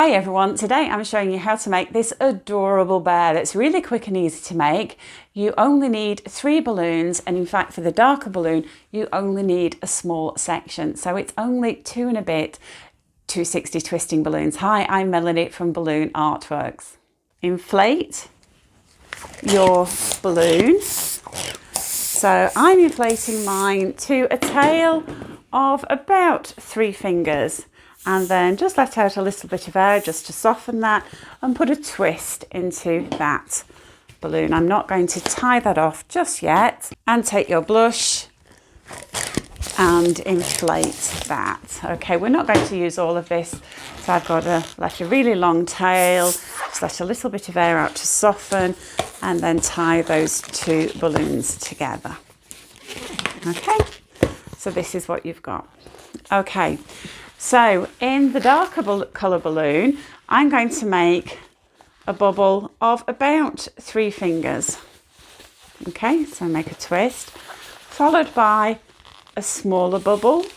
Hi everyone, today I'm showing you how to make this adorable bear that's really quick and easy to make. You only need 3 balloons, and in fact for the darker balloon you only need a small section, so it's only 2 and a bit 260 twisting balloons. Hi, I'm Melanie from Balloon Artworks. Inflate your balloon. So I'm inflating mine to a tail of about 3 fingers. And then just let out a little bit of air just to soften that and put a twist into that balloon. I'm not going to tie that off just yet. And take your blush and inflate that. Okay, we're not going to use all of this. So I've got left a really long tail, just let a little bit of air out to soften, and then tie those 2 balloons together. Okay, so this is what you've got. Okay. So in the darker colour balloon, I'm going to make a bubble of about 3 fingers. Okay, so make a twist, followed by a smaller bubble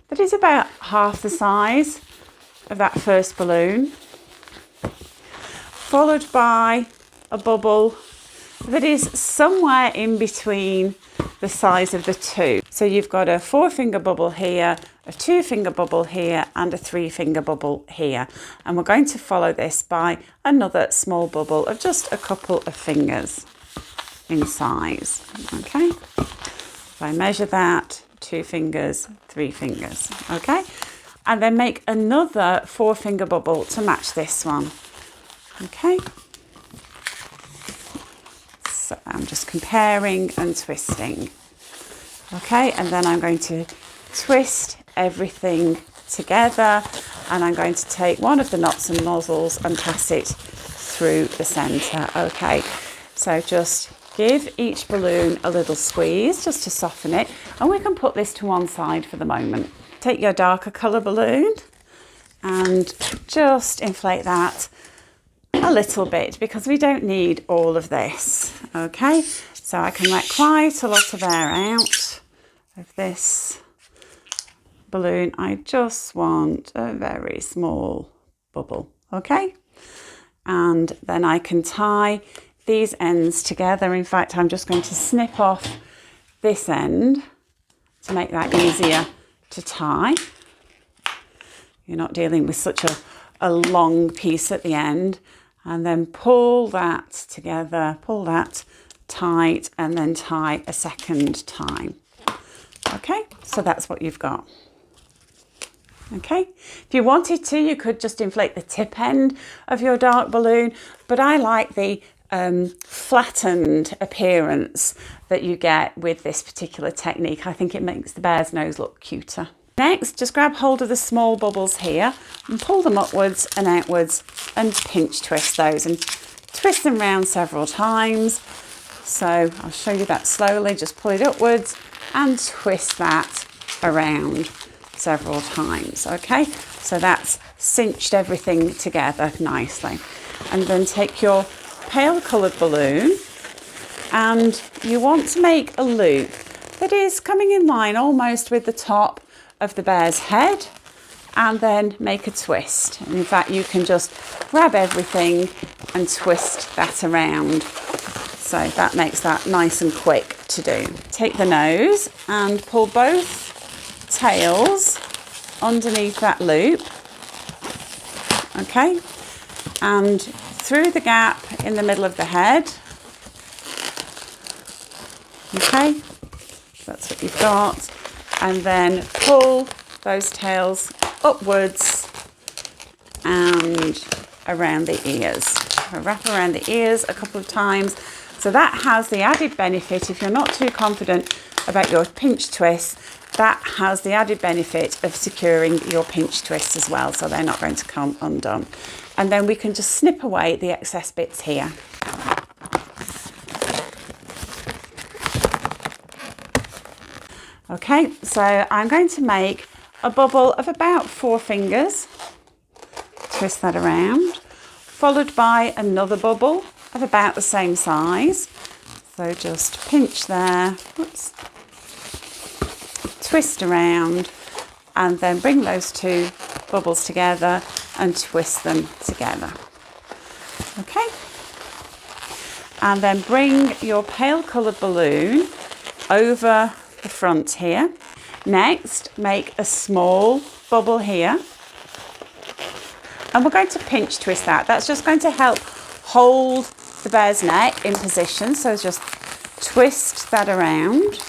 that is about half the size of that first balloon, followed by a bubble that is somewhere in between the size of the 2. So you've got a 4-finger bubble here, a 2-finger bubble here, and a 3-finger bubble here. And we're going to follow this by another small bubble of just a couple of fingers in size. Okay, if I measure that, 2 fingers, 3 fingers. Okay, and then make another 4-finger bubble to match this one. Okay. So I'm just comparing and twisting. Okay, and then I'm going to twist everything together, and I'm going to take one of the knots and nozzles and pass it through the centre. Okay, so just give each balloon a little squeeze just to soften it, and we can put this to one side for the moment. Take your darker colour balloon and just inflate that a little bit, because we don't need all of this. Okay, so I can let quite a lot of air out of this balloon. I just want a very small bubble. Okay, and then I can tie these ends together. In fact, I'm just going to snip off this end to make that easier to tie. You're not dealing with such a long piece at the end. And then pull that together, pull that tight, and then tie a second time. Okay, so that's what you've got. Okay, if you wanted to, you could just inflate the tip end of your dark balloon, but I like the flattened appearance that you get with this particular technique. I think it makes the bear's nose look cuter. Next, just grab hold of the small bubbles here and pull them upwards and outwards and pinch twist those and twist them round several times. So I'll show you that slowly. Just pull it upwards and twist that around several times. Okay, so that's cinched everything together nicely. And then take your pale coloured balloon, and you want to make a loop that is coming in line almost with the top of the bear's head, and then make a twist. And in fact, you can just grab everything and twist that around. So that makes that nice and quick to do. Take the nose and pull both tails underneath that loop. Okay, and through the gap in the middle of the head. Okay, that's what you've got. And then pull those tails upwards and around the ears. Wrap around the ears a couple of times. So that has the added benefit, if you're not too confident about your pinch twist, that has the added benefit of securing your pinch twists as well, so they're not going to come undone. And then we can just snip away the excess bits here. Okay, so I'm going to make a bubble of about 4 fingers, twist that around, followed by another bubble of about the same size. So just pinch there, whoops, twist around, and then bring those 2 bubbles together and twist them together. Okay, and then bring your pale coloured balloon over the front here. Next, make a small bubble here, and we're going to pinch twist that. That's just going to help hold the bear's neck in position, so just twist that around.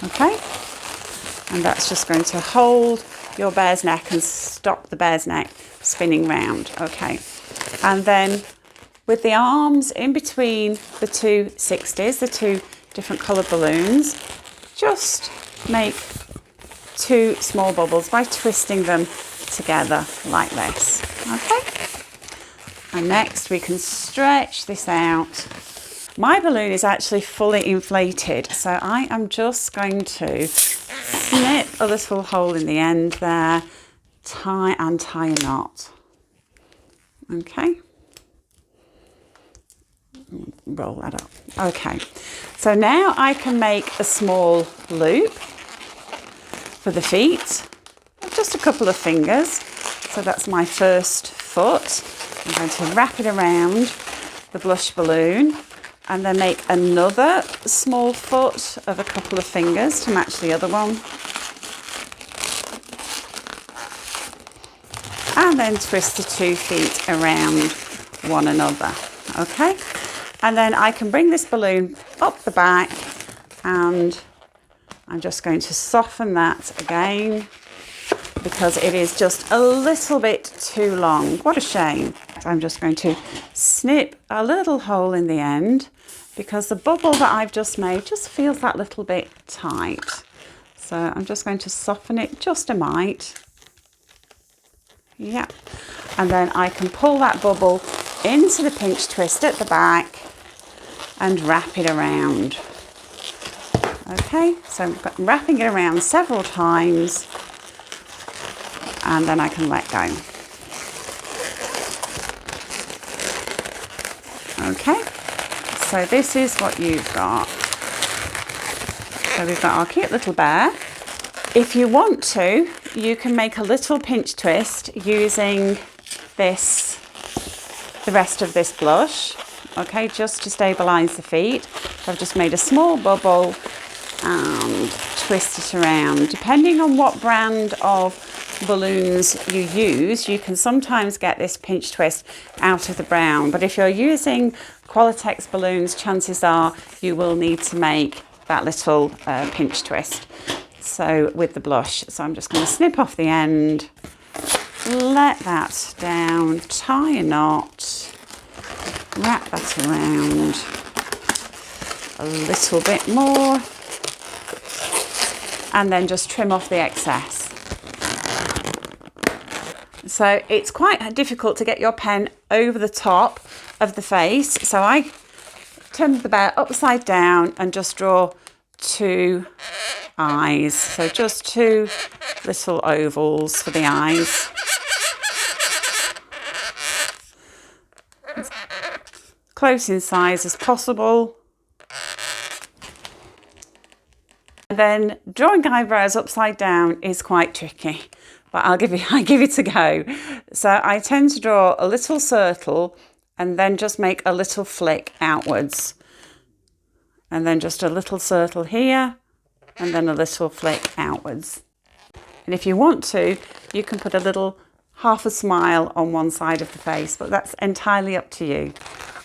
Okay, and that's just going to hold your bear's neck and stop the bear's neck spinning round. Okay, and then with the arms in between the two 60s, the two different coloured balloons, just make two small bubbles by twisting them together like this. Okay, and next we can stretch this out. My balloon is actually fully inflated, so I am just going to snip a little hole in the end there, tie a knot. Okay, roll that up. Okay, so now I can make a small loop for the feet, just a couple of fingers. So that's my first foot. I'm going to wrap it around the blush balloon and then make another small foot of a couple of fingers to match the other one. And then twist the 2 feet around one another. Okay, and then I can bring this balloon up the back, and I'm just going to soften that again because it is just a little bit too long. What a shame. I'm just going to snip a little hole in the end because the bubble that I've just made just feels that little bit tight. So I'm just going to soften it just a mite. Yeah, and then I can pull that bubble into the pinch twist at the back and wrap it around. Okay, so I'm wrapping it around several times and then I can let go. Okay, so this is what you've got. So we've got our cute little bear. If you want to, you can make a little pinch twist using this, the rest of this blush, okay, just to stabilise the feet. So I've just made a small bubble and twist it around. Depending on what brand of balloons you use, you can sometimes get this pinch twist out of the brown, but if you're using Qualitex balloons, chances are you will need to make that little pinch twist. So with the blush, so I'm just going to snip off the end, let that down, tie a knot, wrap that around a little bit more, and then just trim off the excess. So it's quite difficult to get your pen over the top of the face. So I turn the bear upside down and just draw 2 eyes. So just 2 little ovals for the eyes. As close in size as possible. And then drawing eyebrows upside down is quite tricky, but I give it a go. So I tend to draw a little circle and then just make a little flick outwards. And then just a little circle here and then a little flick outwards. And if you want to, you can put a little half a smile on one side of the face, but that's entirely up to you.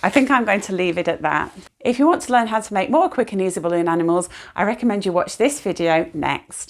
I think I'm going to leave it at that. If you want to learn how to make more quick and easy balloon animals, I recommend you watch this video next.